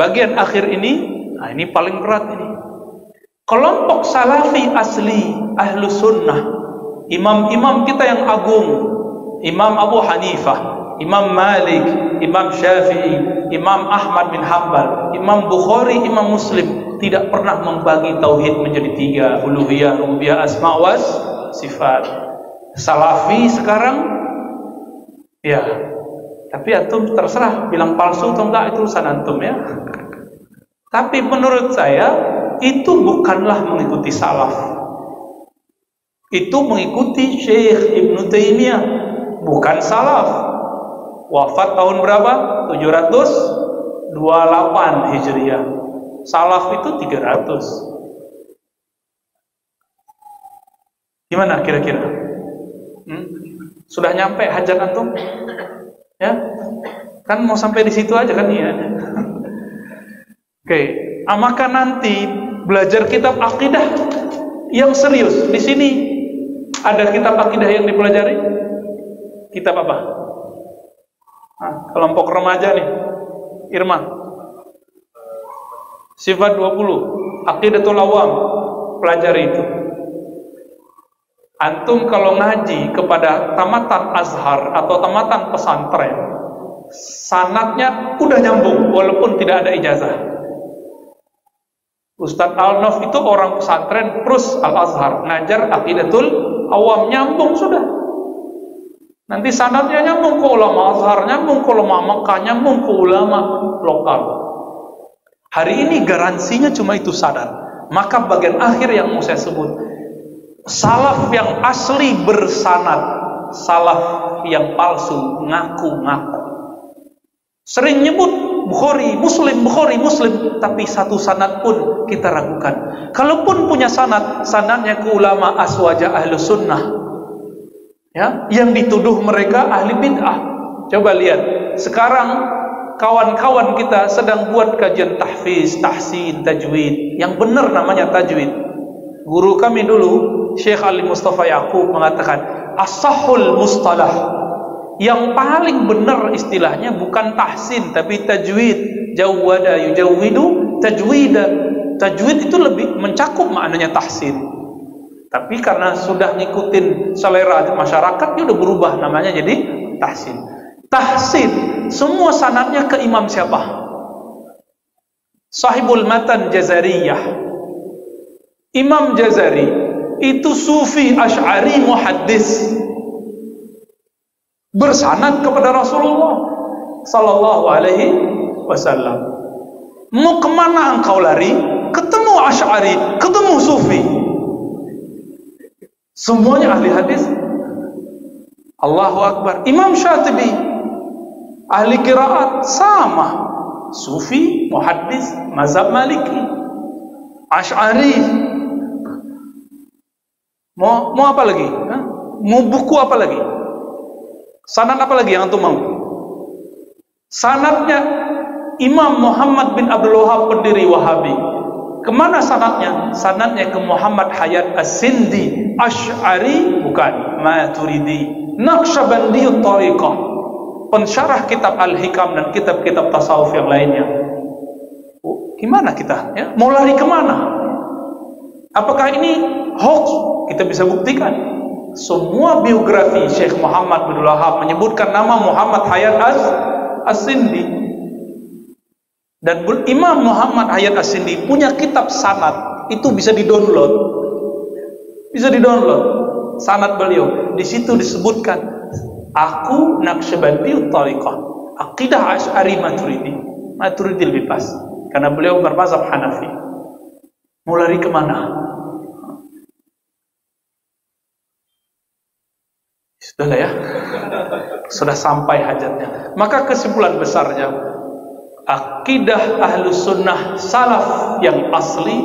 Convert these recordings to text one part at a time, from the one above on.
bagian akhir ini, nah ini paling berat ini. Kelompok salafi asli, ahlu sunnah, imam-imam kita yang agung, Imam Abu Hanifah, Imam Malik, Imam Syafi'i, Imam Ahmad bin Hanbal, Imam Bukhari, Imam Muslim tidak pernah membagi tauhid menjadi tiga, uluhiyah, rububiyah, asma wa sifat. Salafi sekarang ya, tapi antum terserah bilang palsu atau enggak, itu urusan antum ya. Tapi menurut saya itu bukanlah mengikuti salaf, itu mengikuti Syekh Ibnu Taimiyah, bukan salaf. Wafat tahun berapa? 728 Hijriah. Salaf itu 300. Gimana kira-kira? Sudah nyampe hajat antum? Ya? Kan mau sampai di situ aja kan ya. Oke, maka nanti belajar kitab akidah yang serius. Di sini ada kitab akidah yang dipelajari? Kitab apa? Kelompok remaja nih, Irma. Sifat 20, Aqidatul Awam, pelajari itu. Antum kalau ngaji kepada tamatan Azhar atau tamatan pesantren, sanadnya udah nyambung walaupun tidak ada ijazah. Ustadz Al-Naf itu orang pesantren plus Al-Azhar, ngajar Aqidatul Awam, nyambung sudah. Nanti sanadnya nyambung ke ulama Azhar, nyambung ke ulama Makkah, nyambung ke ulama lokal. Hari ini garansinya cuma itu sanad. Maka bagian akhir yang mau saya sebut, salaf yang asli bersanad, salaf yang palsu ngaku-ngaku. Sering nyebut Bukhari, Muslim, tapi satu sanad pun kita ragukan. Kalaupun punya sanad, sanadnya ke ulama aswaja ahlu sunnah. Ya, yang dituduh mereka ahli bid'ah. Coba lihat, sekarang kawan-kawan kita sedang buat kajian tahfiz, tahsin, tajwid. Yang benar namanya tajwid. Guru kami dulu, Syekh Ali Mustafa Yaqub mengatakan, as-sahhul mustalah. Yang paling benar istilahnya bukan tahsin tapi tajwid. Jawwada yujawwidu tajwida. Tajwid itu lebih mencakup maknanya tahsin. Tapi karena sudah ngikutin selera masyarakat, dia udah berubah namanya jadi tahsin. Tahsin, semua sanadnya ke imam siapa? Sahibul Matan Jazariyah. Imam Jazari itu sufi Asy'ari muhaddis, bersanad kepada Rasulullah sallallahu alaihi wasallam. Mau kemana engkau lari? Ketemu Asy'ari, ketemu sufi. Semuanya ahli hadis. Allahu Akbar. Imam Syatibi ahli qiraat, sama, sufi, muhaddis, mazhab Maliki, Asy'ari. Mau apa lagi? Mau buku apa lagi? Sanad apa lagi yang antum mau? Sanadnya Imam Muhammad bin Abdul Wahab, pendiri Wahabi. Kemana sanadnya? Sanadnya ke Muhammad Hayat As-Sindi, Asy'ari, bukan, Maturidi, Naqsyabandiyut Thariqah, pensyarah kitab Al-Hikam dan kitab-kitab tasawuf yang lainnya. Gimana kita? Ya? Mau lari kemana? Apakah ini hoax? Kita bisa buktikan. Semua biografi Syekh Muhammad bin Abdul Wahab menyebutkan nama Muhammad Hayat As-Sindi. Dan Imam Muhammad Hayat As-Sindi punya kitab sanad, itu bisa di-download. Bisa di-download sanad beliau. Di situ disebutkan, aku Naqsyabandiyut Thariqah, akidah Asy'ari Maturidi. Maturidi lebih pas karena beliau bermazhab Hanafi. Mau lari kemana? Sudahlah ya. Sudah sampai hajatnya. Maka kesimpulan besarnya, akidah ahlus sunnah salaf yang asli,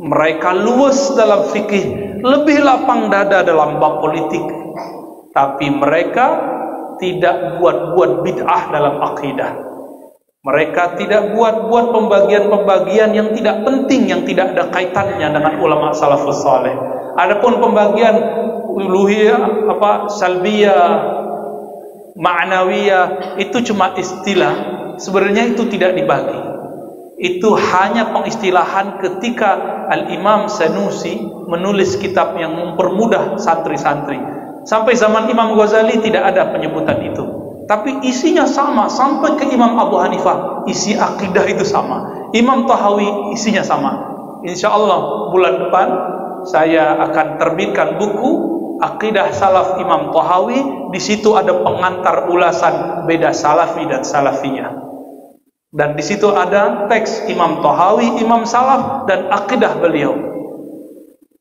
mereka luas dalam fikih, lebih lapang dada dalam bab politik, tapi mereka tidak buat-buat bid'ah dalam akidah. Mereka tidak buat-buat pembagian-pembagian yang tidak penting, yang tidak ada kaitannya dengan ulama salafus saleh. Adapun pembagian uluhiyah, salbiyah, ma'nawiyah, itu cuma istilah. Sebenarnya itu tidak dibagi. Itu hanya pengistilahan ketika Al-Imam Sanusi menulis kitab yang mempermudah santri-santri. Sampai zaman Imam Ghazali tidak ada penyebutan itu. Tapi isinya sama, sampai ke Imam Abu Hanifah, isi akidah itu sama. Imam Tahawi isinya sama. Insya Allah bulan depan saya akan terbitkan buku Akidah Salaf Imam Tahawi. Di situ ada pengantar ulasan beda Salafi dan Salafiyah. Dan di situ ada teks Imam Tahawi, Imam Salaf dan akidah beliau.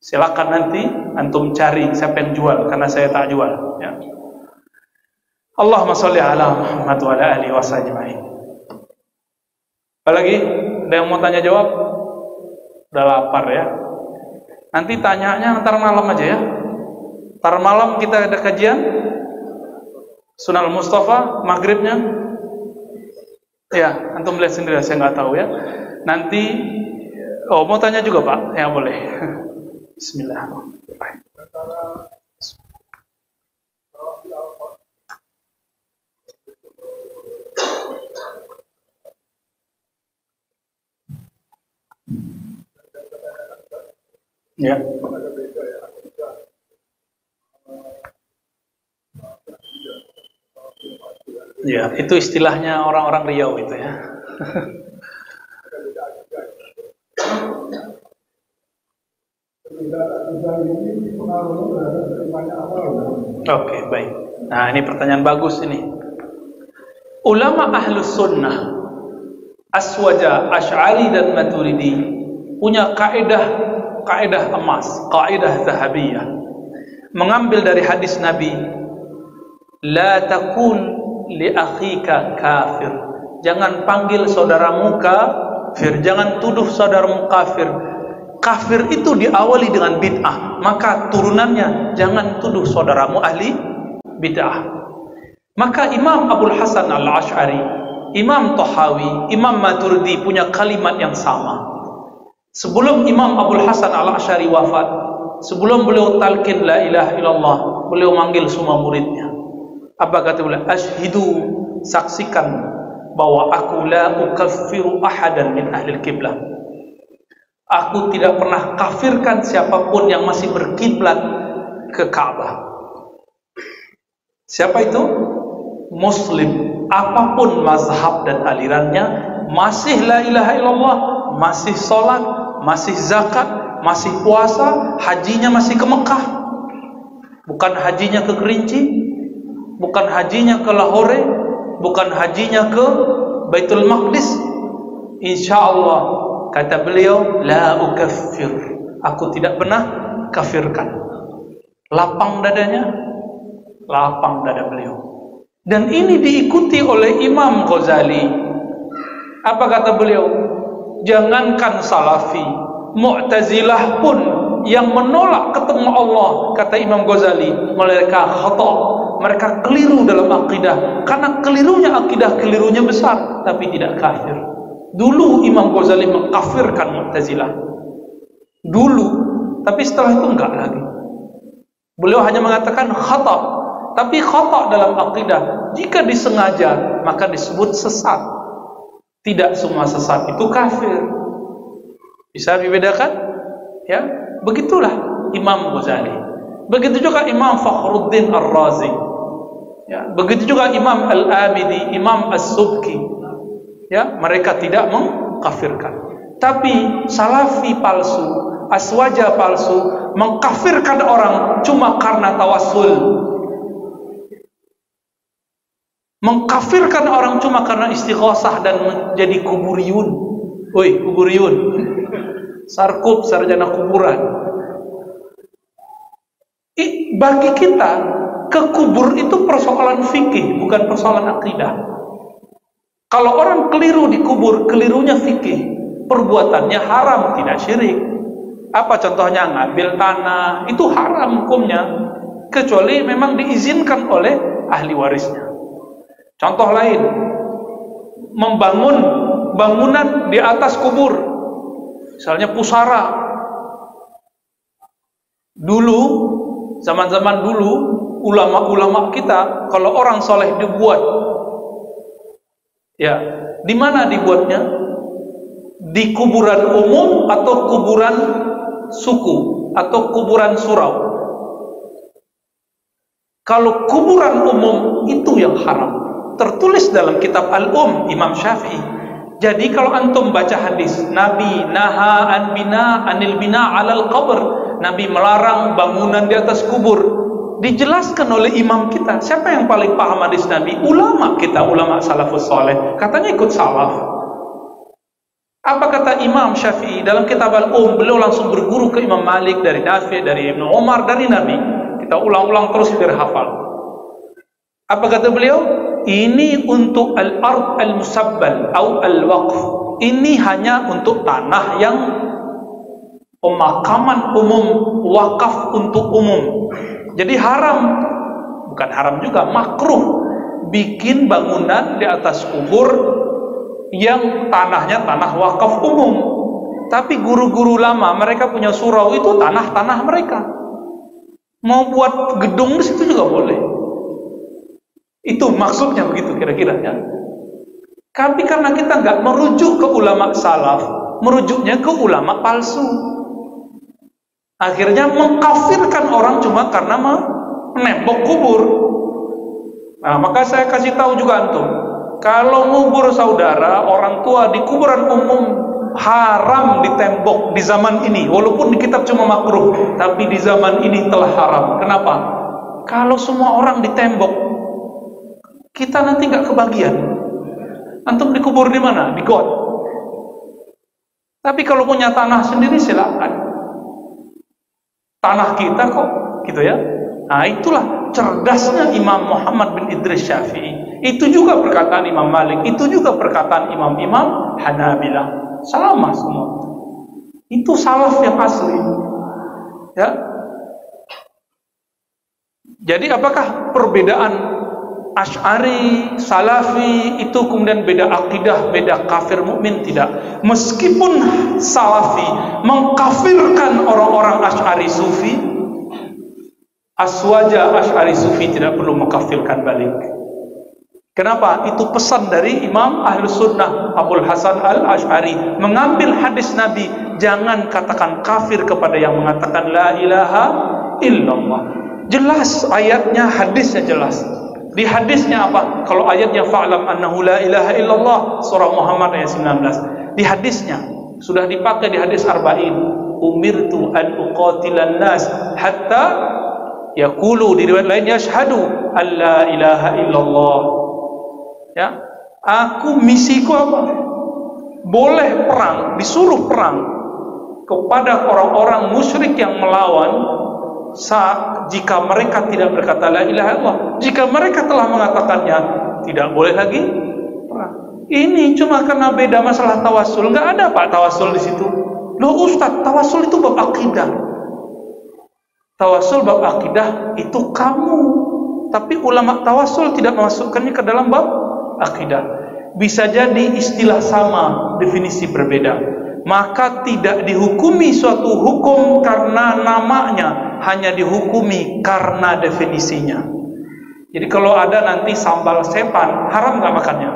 Silakan nanti antum cari siapa yang jual, karena saya tak jual. Ya. Allahumma sholli ala Muhammad wa ala alihi wasallam. Apalagi ada yang mau tanya jawab? Udah lapar ya. Nanti tanyanya ntar malam aja ya. Ntar malam kita ada kajian Sunan Mustafa maghribnya. Ya, antum lihat sendiri, saya nggak tahu ya. Nanti, mau tanya juga Pak? Ya boleh. Bismillahirrahmanirrahim. Ya. Ya, itu istilahnya orang-orang Riau itu ya. Oke, baik. Nah, ini pertanyaan bagus ini. Ulama Ahlus Sunnah, Aswaja, Asy'ari dan Maturidi punya kaidah emas, kaidah zahabiyah. Mengambil dari hadis Nabi, la takun li akhika kafir. Jangan panggil saudaramu kafir, jangan tuduh saudaramu kafir. Kafir itu diawali dengan bid'ah, maka turunannya jangan tuduh saudaramu ahli bid'ah. Maka Imam Abul Hasan Al-Asy'ari, Imam Tahawi, Imam Maturidi punya kalimat yang sama. Sebelum Imam Abul Hasan Al-Asy'ari wafat, sebelum beliau talqin la ilaha illallah, beliau manggil semua muridnya. Apa kata beliau? Ashhidu, saksikan bahwa aku la ukaffiru ahadan min ahli kiblah. Aku tidak pernah kafirkan siapapun yang masih berkiblat ke Ka'bah. Siapa itu? Muslim, apapun mazhab dan alirannya, masih la ilaha illallah, masih sholat, masih zakat, masih puasa, hajinya masih ke Mekah, bukan hajinya ke Kerinci, bukan hajinya ke Lahore, bukan hajinya ke Baitul Maqdis. Insyaallah, kata beliau, la ukaffir, aku tidak pernah kafirkan. Lapang dadanya, lapang dada beliau. Dan ini diikuti oleh Imam Ghazali. Apa kata beliau? Jangankan Salafi, Mu'tazilah pun yang menolak ketemu Allah, kata Imam Ghazali, mereka khata', mereka keliru dalam akidah. Karena kelirunya akidah, kelirunya besar, tapi tidak kafir. Dulu Imam Ghazali mengkafirkan Mu'tazilah, dulu, tapi setelah itu enggak lagi. Beliau hanya mengatakan khata', tapi khata' dalam akidah jika disengaja maka disebut sesat. Tidak semua sesat itu kafir. Bisa dibedakan? Ya, begitulah Imam Ghazali. Begitu juga Imam Fakhruddin Ar-Razi. Ya, begitu juga Imam Al-Amidi, Imam As-Subki. Ya, mereka tidak mengkafirkan. Tapi Salafi palsu, Aswaja palsu, mengkafirkan orang cuma karena tawassul. Mengkafirkan orang cuma karena istighosah dan menjadi kuburiyun. Woi, kuburiyun. Sarkup, sarjana kuburan. Bagi kita, ke kubur itu persoalan fikih, bukan persoalan akidah. Kalau orang keliru di kubur, kelirunya fikih. Perbuatannya haram, tidak syirik. Apa contohnya? Ngambil tanah, itu haram hukumnya, kecuali memang diizinkan oleh ahli warisnya. Contoh lain, membangun bangunan di atas kubur, misalnya pusara. Dulu, zaman-zaman dulu, ulama-ulama kita, kalau orang soleh dibuat, ya, di mana dibuatnya? di kuburan umum atau kuburan suku atau kuburan surau. Kalau kuburan umum itu yang haram, tertulis dalam kitab Al-Um Imam Syafi'i. Jadi kalau antum baca hadis Nabi naha anil bina alal qabr, Nabi melarang bangunan di atas kubur, dijelaskan oleh imam kita. Siapa yang paling paham hadis Nabi? Ulama kita, ulama salafus saleh. Katanya ikut salaf. Apa kata Imam Syafi'i dalam kitab Al-Um? Beliau langsung berguru ke Imam Malik, dari Nafi', dari Ibnu Umar, dari Nabi. Kita ulang-ulang terus biar hafal. Apa kata beliau? Ini untuk al-ard al-musabbal atau al-waqf. Ini hanya untuk tanah yang pemakaman umum, wakaf untuk umum. Jadi haram, bukan haram juga, makruh bikin bangunan di atas kubur yang tanahnya tanah wakaf umum. Tapi guru-guru lama mereka punya surau, itu tanah-tanah mereka. Mau buat gedung di situ juga boleh. Itu maksudnya begitu kira-kira ya. Tapi karena kita nggak merujuk ke ulama salaf, merujuknya ke ulama palsu. Akhirnya mengkafirkan orang cuma karena menembok kubur. Nah, maka saya kasih tahu juga antum, kalau ngubur saudara, orang tua di kuburan umum haram ditembok di zaman ini. Walaupun di kitab cuma makruh, tapi di zaman ini telah haram. Kenapa? Kalau semua orang ditembok, kita nanti nggak kebagian. Antum dikubur di mana? Di got. Tapi kalau punya tanah sendiri silakan. Tanah kita kok, gitu ya. Nah, itulah cerdasnya Imam Muhammad bin Idris Syafi'i. Itu juga perkataan Imam Malik, itu juga perkataan imam-imam Hanabilah. Sama semua. Itu salaf yang asli. Ya. Jadi apakah perbedaan Asy'ari, Salafi itu kemudian beda akidah, beda kafir mukmin? Tidak. Meskipun Salafi mengkafirkan orang-orang Asy'ari Sufi, Aswaja Asy'ari Sufi tidak perlu mengkafirkan balik. Kenapa? Itu pesan dari Imam Ahlus Sunnah Abul Hasan Al-Asy'ari, mengambil hadis Nabi, jangan katakan kafir kepada yang mengatakan la ilaha illallah. Jelas ayatnya, hadisnya jelas. Di hadisnya apa? Kalau ayatnya fa'lam annahu la ilaha illallah, surah Muhammad ayat 19. Di hadisnya sudah dipakai di hadis arba'in. Umirtu an uqatilan nas hatta yaqulu, di riwayat lain yashhadu an la ilaha illallah. Ya, aku misiku apa? Boleh perang, disuruh perang kepada orang-orang musyrik yang melawan jika mereka tidak berkata la ilaha illallah. Jika mereka telah mengatakannya, tidak boleh lagi perang. Ini cuma karena beda masalah tawasul. Enggak ada Pak tawasul di situ. Loh Ustaz, tawasul itu bab akidah. Tawasul bab akidah itu kamu. Tapi ulama tawasul tidak memasukkannya ke dalam bab akidah. Bisa jadi istilah sama, definisi berbeda. Maka tidak dihukumi suatu hukum karena namanya, hanya dihukumi karena definisinya. Jadi kalau ada nanti sambal sepan, haram nggak makannya?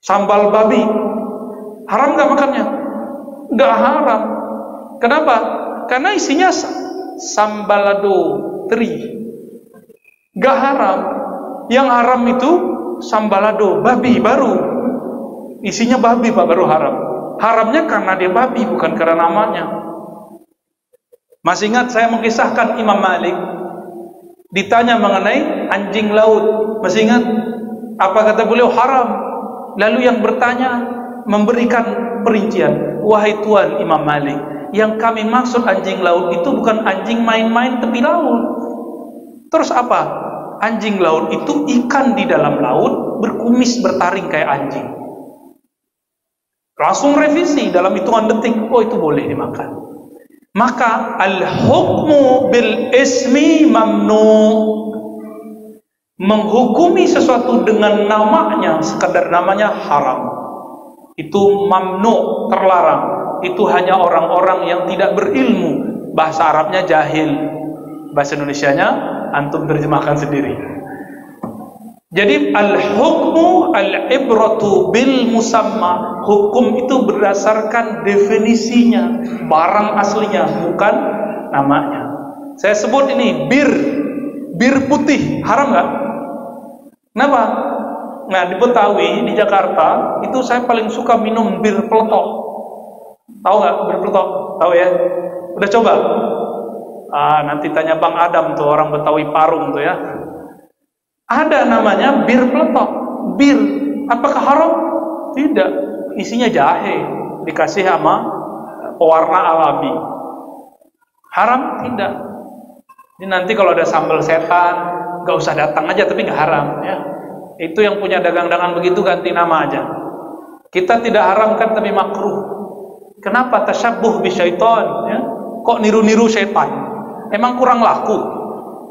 Sambal babi, haram nggak makannya? Nggak haram. Kenapa? Karena isinya sambalado teri, nggak haram. Yang haram itu sambalado babi baru, isinya babi Pak, baru haram. Haramnya karena dia babi, bukan karena namanya. Masih ingat saya mengisahkan Imam Malik ditanya mengenai anjing laut. Masih ingat apa kata beliau? Haram. Lalu yang bertanya memberikan perincian, wahai Tuan Imam Malik, yang kami maksud anjing laut itu bukan anjing main-main tepi laut. Terus apa? Anjing laut itu ikan di dalam laut berkumis bertaring kayak anjing. Langsung revisi dalam hitungan detik, oh itu boleh dimakan. Maka al-hukmu bil ismi mamnu. Menghukumi sesuatu dengan namanya, sekadar namanya haram. Itu mamnu, terlarang. Itu hanya orang-orang yang tidak berilmu. Bahasa Arabnya jahil. Bahasa Indonesianya antum terjemahkan sendiri. Jadi al-hukmu al-ibratu bil musamma. Hukum itu berdasarkan definisinya, barang aslinya, bukan namanya. Saya sebut ini bir putih, haram nggak? Kenapa? Nah, di Betawi, di Jakarta, itu saya paling suka minum bir peletok. Tahu nggak bir peletok? Tahu ya? Udah coba? Nanti tanya Bang Adam tuh, orang Betawi Parung tuh ya. Ada namanya bir peletok. Bir, apakah haram? Tidak. Isinya jahe, dikasih sama pewarna alami. Haram? Tidak. Ini nanti kalau ada sambal setan, gak usah datang aja, tapi gak haram ya. Itu yang punya dagang-dagangan begitu, ganti nama aja. Kita tidak haramkan, tapi makruh. Kenapa? Tasyabbuh bisyaitan ya. Kok niru-niru syaitan? Emang kurang laku?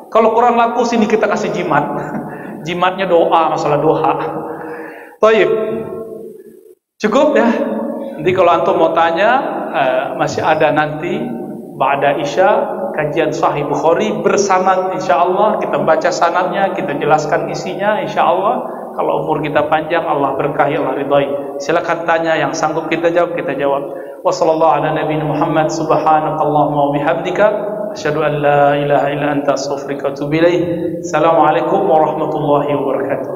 Kalau kurang laku, sini kita kasih jimat. Jimatnya doa, masalah doa. Baik, cukup ya. Nanti kalau antum mau tanya, masih ada nanti ba'da isya kajian Sahih Bukhari bersanad, insyaallah kita baca sanadnya, kita jelaskan isinya, insyaallah. Kalau umur kita panjang, Allah berkahi, Allah ridai. Silakan tanya, yang sanggup kita jawab, kita jawab. Wassallallahu ala nabiyina Muhammad, subhanakallahumma wa bihamdika, asyhadu an la ilaha illa anta, astaghfiruka wa atubu ilaik. Assalamualaikum warahmatullahi wabarakatuh.